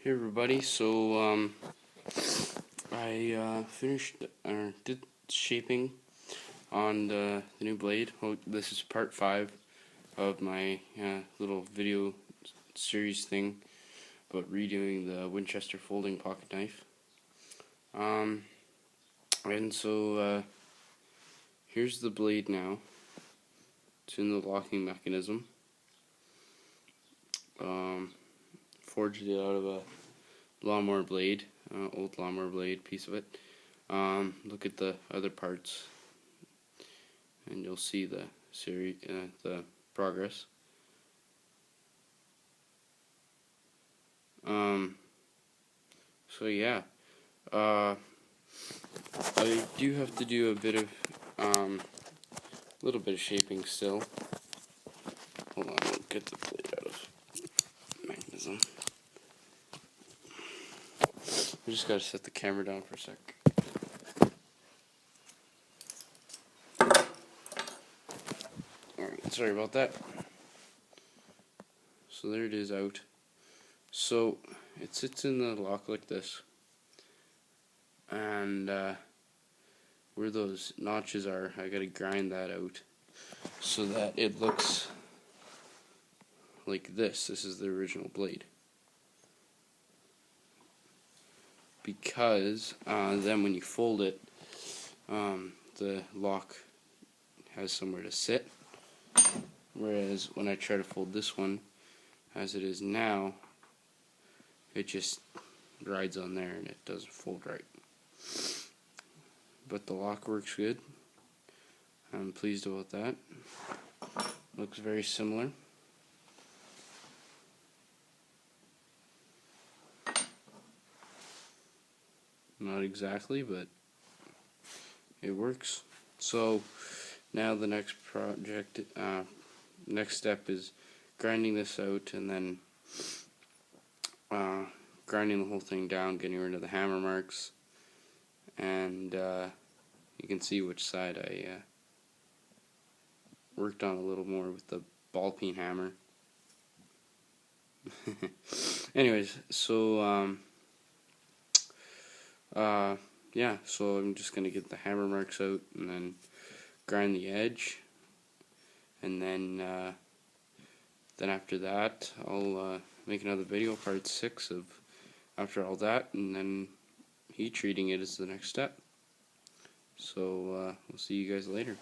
Hey everybody, so I finished or did shaping on the new blade. Well, this is part 5 of my little video series thing about redoing the Winchester folding pocket knife. And so here's the blade now. It's in the locking mechanism. Forged it out of a lawnmower blade, old lawnmower blade piece of it. Look at the other parts, and you'll see the the progress. So yeah, I do have to do a bit of, little bit of shaping still. Hold on, I'll get the blade out of the mechanism. I just gotta set the camera down for a sec. Alright, sorry about that. So there it is out. So it sits in the lock like this, and where those notches are, I gotta grind that out so that it looks like this. This is the original blade. Because then when you fold it, the lock has somewhere to sit, whereas when I try to fold this one as it is now, it just rides on there and it doesn't fold right. But the lock works good. I'm pleased about that. Looks very similar. Not exactly, but it works. So now the next next step is grinding this out, and then grinding the whole thing down, getting rid of the hammer marks, and you can see which side I worked on a little more with the ball peen hammer. Anyways, so yeah, so I'm just gonna get the hammer marks out and then grind the edge, and then after that I'll make another video, part 6 of after all that, and then heat treating it is the next step. So we'll see you guys later.